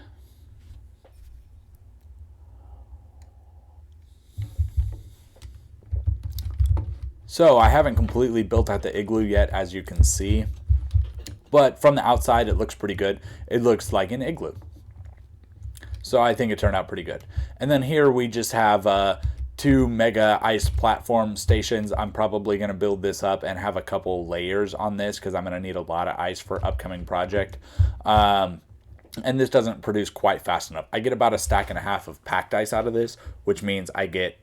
So I haven't completely built out the igloo yet, as you can see. But from the outside, it looks pretty good. It looks like an igloo. So I think it turned out pretty good. And then here we just have 2 mega ice platform stations. I'm probably going to build this up and have a couple layers on this because I'm going to need a lot of ice for upcoming project. And this doesn't produce quite fast enough. I get about 1.5 stacks of packed ice out of this, which means I get,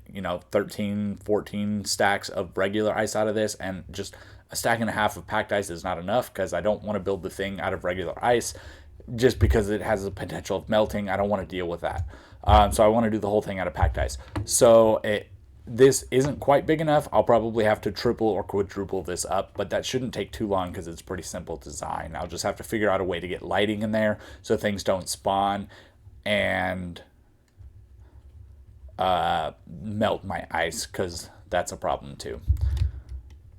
13, 14 stacks of regular ice out of this, and just 1.5 stacks of packed ice is not enough because I don't want to build the thing out of regular ice just because it has the potential of melting. I don't want to deal with that. So I want to do the whole thing out of packed ice. So this isn't quite big enough. I'll probably have to triple or quadruple this up, but that shouldn't take too long because it's pretty simple design. I'll just have to figure out a way to get lighting in there so things don't spawn and melt my ice, because that's a problem too.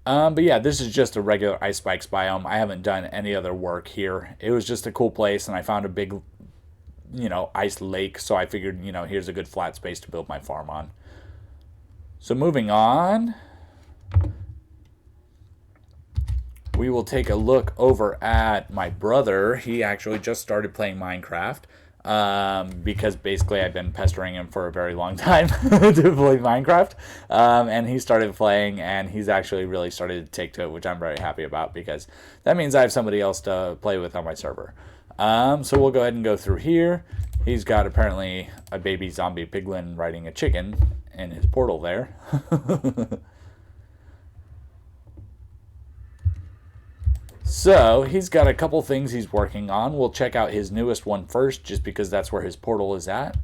But yeah, this is just a regular Ice Spikes biome. I haven't done any other work here. It was just a cool place, and I found a big, ice lake, so I figured, here's a good flat space to build my farm on. So moving on, we will take a look over at my brother. He actually just started playing Minecraft because basically I've been pestering him for a very long time to play Minecraft. And he started playing, and he's actually really started to take to it, which I'm very happy about because that means I have somebody else to play with on my server. So we'll go ahead and go through here. He's got apparently a baby zombie piglin riding a chicken in his portal there. So he's got a couple things he's working on. We'll check out his newest one first, just because that's where his portal is at.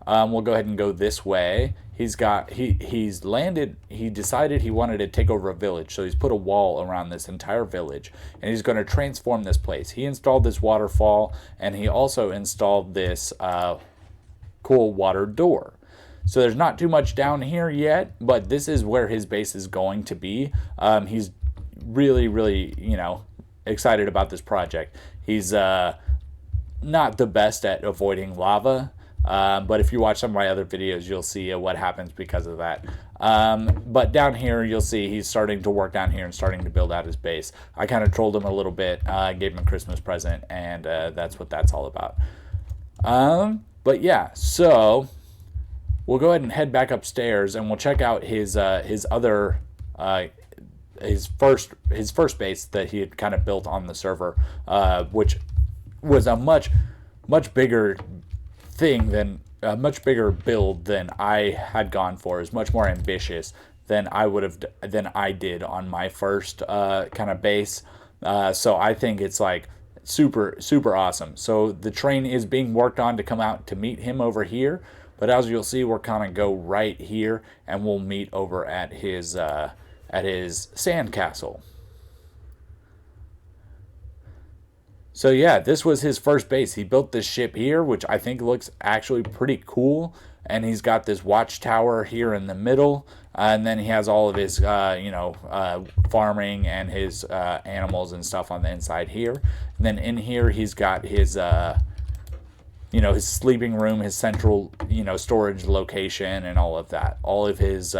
We'll go ahead and go this way. He's landed. He decided he wanted to take over a village, so he's put a wall around this entire village, and he's going to transform this place. He installed this waterfall, and he also installed this cool water door. So there's not too much down here yet, but this is where his base is going to be. He's really, really, excited about this project. He's not the best at avoiding lava. But if you watch some of my other videos, you'll see what happens because of that. But down here, you'll see he's starting to work down here and starting to build out his base. I kind of trolled him a little bit, gave him a Christmas present, and that's what that's all about. But yeah, so we'll go ahead and head back upstairs, and we'll check out his other his first base that he had kind of built on the server, which was a much bigger thing than a much bigger build than I had gone for. Is much more ambitious than I did on my first kind of base. So I think it's like super awesome. So the train is being worked on to come out to meet him over here. But as you'll see, we're kind of go right here, and we'll meet over at his sandcastle. So yeah, this was his first base. He built this ship here, which I think looks actually pretty cool. And he's got this watchtower here in the middle. And then he has all of his, farming and his animals and stuff on the inside here. And then in here, he's got his, his sleeping room, his central, storage location and all of that. All of his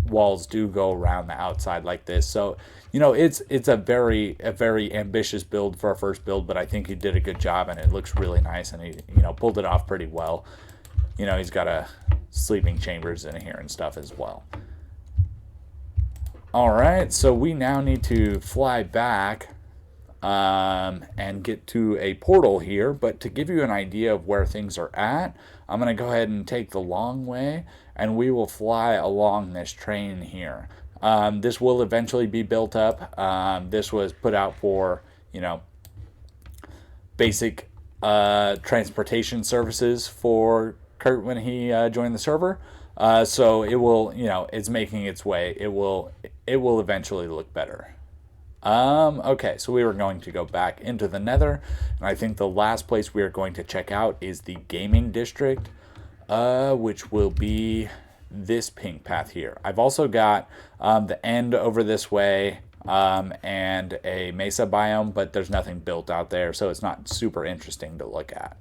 walls do go around the outside like this. So, it's a very ambitious build for a first build, but I think he did a good job, and it looks really nice, and he, pulled it off pretty well. He's got a sleeping chambers in here and stuff as well. All right, so we now need to fly back and get to a portal here. But to give you an idea of where things are at, I'm going to go ahead and take the long way, and we will fly along this train here. This will eventually be built up. This was put out for, basic transportation services for Kurt when he joined the server. So it will, it's making its way. It will eventually look better. Okay, so we were going to go back into the Nether, and I think the last place we are going to check out is the gaming district, which will be this pink path here. I've also got the end over this way, and a mesa biome, but there's nothing built out there, so it's not super interesting to look at.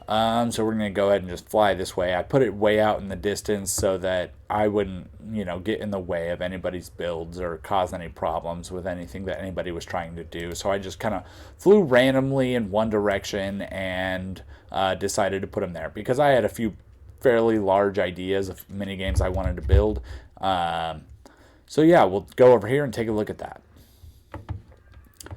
So we're going to go ahead and just fly this way. I put it way out in the distance so that I wouldn't, get in the way of anybody's builds or cause any problems with anything that anybody was trying to do. So I just kind of flew randomly in one direction and decided to put them there because I had a few fairly large ideas of mini games I wanted to build. So yeah, we'll go over here and take a look at that.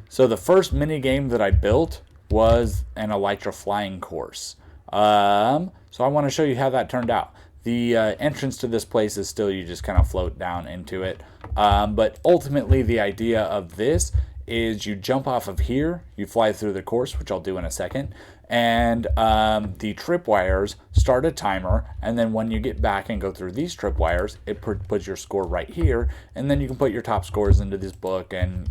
So the first mini game that I built was an Elytra flying course. So I want to show you how that turned out. The entrance to this place is still, you just kind of float down into it. But ultimately the idea of this is you jump off of here, you fly through the course, which I'll do in a second, and the tripwires start a timer, and then when you get back and go through these tripwires, it puts your score right here, and then you can put your top scores into this book, and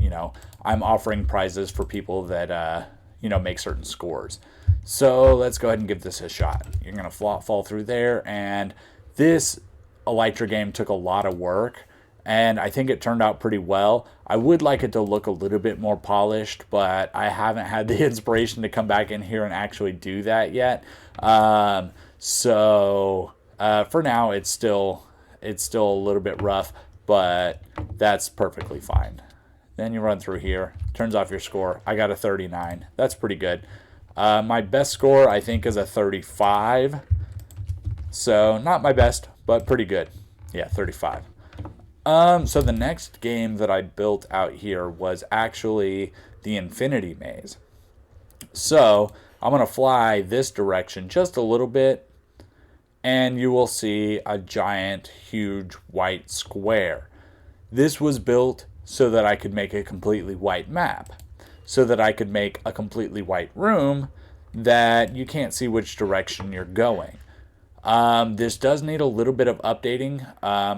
I'm offering prizes for people that make certain scores. So let's go ahead and give this a shot. You're gonna fall through there, and this Elytra game took a lot of work, and I think it turned out pretty well. I would like it to look a little bit more polished, but I haven't had the inspiration to come back in here and actually do that yet. So for now, it's still a little bit rough, but that's perfectly fine. Then you run through here, turns off your score. I got a 39. That's pretty good. My best score, I think, is a 35. So not my best, but pretty good. Yeah, 35. So the next game that I built out here was actually the Infinity Maze. So I'm going to fly this direction just a little bit, and you will see a giant, huge white square. This was built so that I could make a completely white map, so that I could make a completely white room that you can't see which direction you're going. This does need a little bit of updating,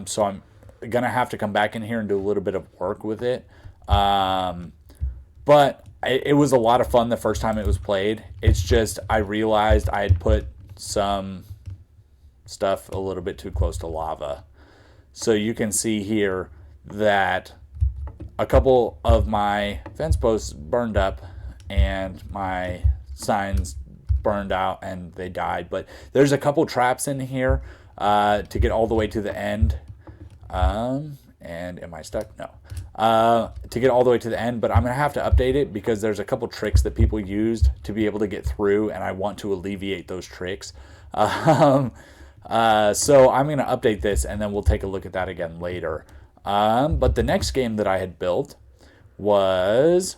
so I'm gonna have to come back in here and do a little bit of work with it. But it was a lot of fun the first time it was played. It's just I realized I had put some stuff a little bit too close to lava. So you can see here that a couple of my fence posts burned up and my signs burned out and they died. But there's a couple traps in here to get all the way to the end. And am I stuck? No. To get all the way to the end, but I'm going to have to update it because there's a couple tricks that people used to be able to get through, and I want to alleviate those tricks. So I'm going to update this, and then we'll take a look at that again later. But the next game that I had built was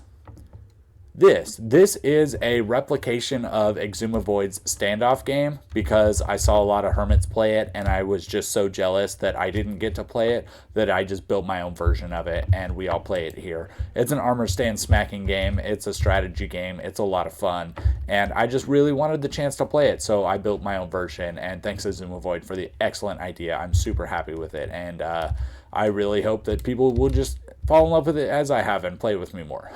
this. This is a replication of Exuma Void's standoff game because I saw a lot of hermits play it and I was just so jealous that I didn't get to play it that I just built my own version of it and we all play it here. It's an armor stand smacking game. It's a strategy game. It's a lot of fun and I just really wanted the chance to play it, so I built my own version, and thanks to Exuma Void for the excellent idea. I'm super happy with it, and I really hope that people will just fall in love with it as I have and play with me more.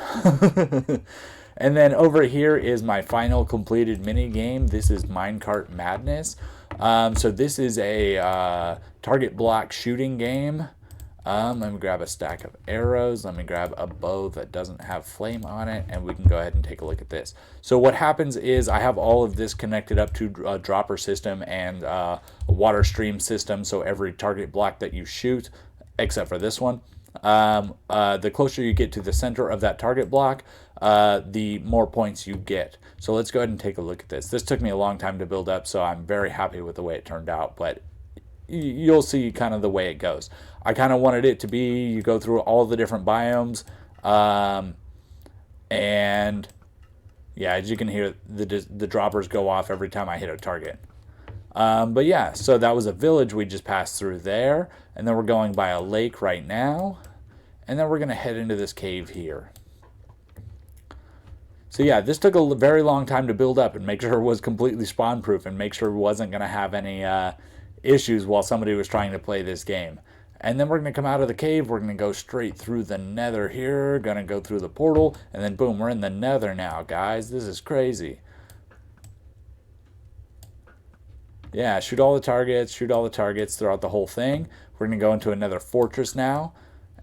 And then over here is my final completed mini game. This is Minecart Madness. So this is a target block shooting game. Let me grab a stack of arrows. Let me grab a bow that doesn't have flame on it, and we can go ahead and take a look at this. So what happens is I have all of this connected up to a dropper system and a water stream system. So every target block that you shoot, except for this one, the closer you get to the center of that target block, the more points you get. So let's go ahead and take a look at this. This took me a long time to build up, so I'm very happy with the way it turned out, but you'll see kind of the way it goes. I kind of wanted it to be, you go through all the different biomes, and yeah, as you can hear, the droppers go off every time I hit a target. But yeah, so that was a village we just passed through there, and then we're going by a lake right now, and then we're going to head into this cave here. So yeah, this took a very long time to build up and make sure it was completely spawn proof and make sure it wasn't going to have any issues while somebody was trying to play this game. And then we're going to come out of the cave, we're going to go straight through the nether here, going to go through the portal, and then boom, we're in the nether now, guys. This is crazy. Yeah, shoot all the targets throughout the whole thing. We're going to go into another fortress now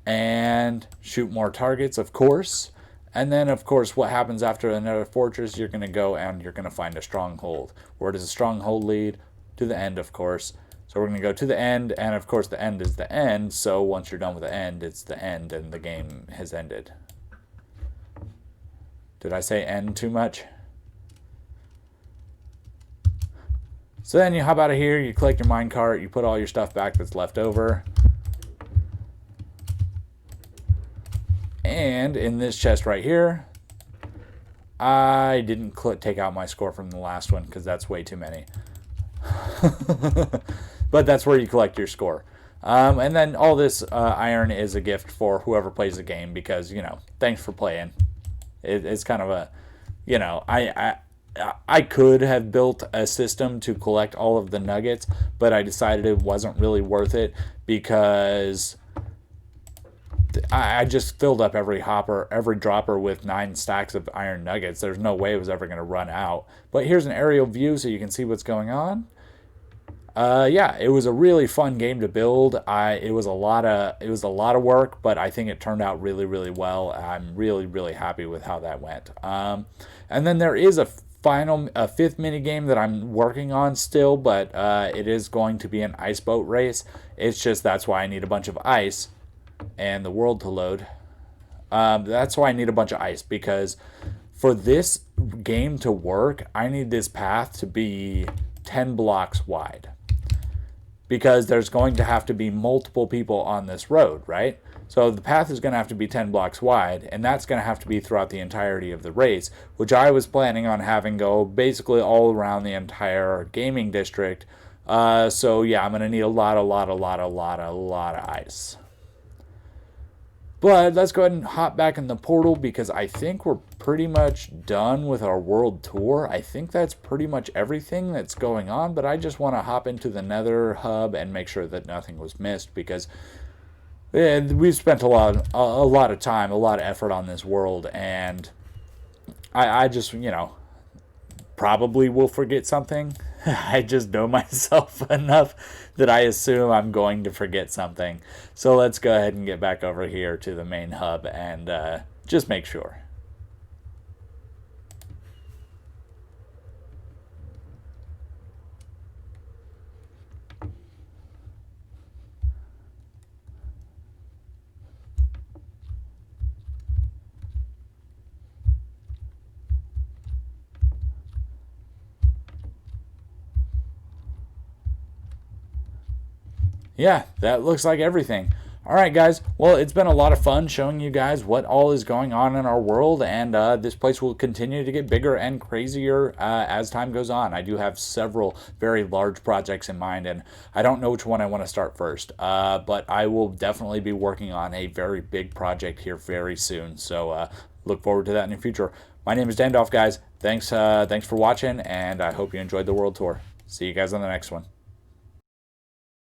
and shoot more targets, of course. And then, of course, what happens after another fortress, you're going to go and you're going to find a stronghold. Where does a stronghold lead? To the end, of course. So we're going to go to the end, and of course the end is the end. So once you're done with the end, it's the end and the game has ended. Did I say end too much? So then you hop out of here, you collect your minecart, you put all your stuff back that's left over. And in this chest right here, I didn't take out my score from the last one because that's way too many. But that's where you collect your score. And then all this iron is a gift for whoever plays the game because, you know, thanks for playing. It's kind of a, you know, I could have built a system to collect all of the nuggets, but I decided it wasn't really worth it because I just filled up every dropper with 9 stacks of iron nuggets. There's no way it was ever going to run out. But here's an aerial view so you can see what's going on. Yeah, it was a really fun game to build. It was a lot of work, but I think it turned out really, really well. I'm really, really happy with how that went. And then there is a fifth mini game that I'm working on still, but it is going to be an ice boat race. It's just that's why I need a bunch of ice and the world to load. That's why I need a bunch of ice, because for this game to work, I need this path to be 10 blocks wide, because there's going to have to be multiple people on this road, right? So the path is going to have to be 10 blocks wide, and that's going to have to be throughout the entirety of the race, which I was planning on having go basically all around the entire gaming district. So yeah, I'm going to need a lot of ice. But let's go ahead and hop back in the portal because I think we're pretty much done with our world tour. I think that's pretty much everything that's going on, but I just want to hop into the Nether hub and make sure that nothing was missed because we've spent a lot of time, a lot of effort on this world, and I just, probably will forget something. I just know myself enough that I assume I'm going to forget something. So let's go ahead and get back over here to the main hub and just make sure. Yeah, that looks like everything. All right, guys. Well, it's been a lot of fun showing you guys what all is going on in our world, and this place will continue to get bigger and crazier as time goes on. I do have several very large projects in mind, and I don't know which one I want to start first, but I will definitely be working on a very big project here very soon. So look forward to that in the future. My name is Dandolf, guys. Thanks for watching, and I hope you enjoyed the world tour. See you guys on the next one.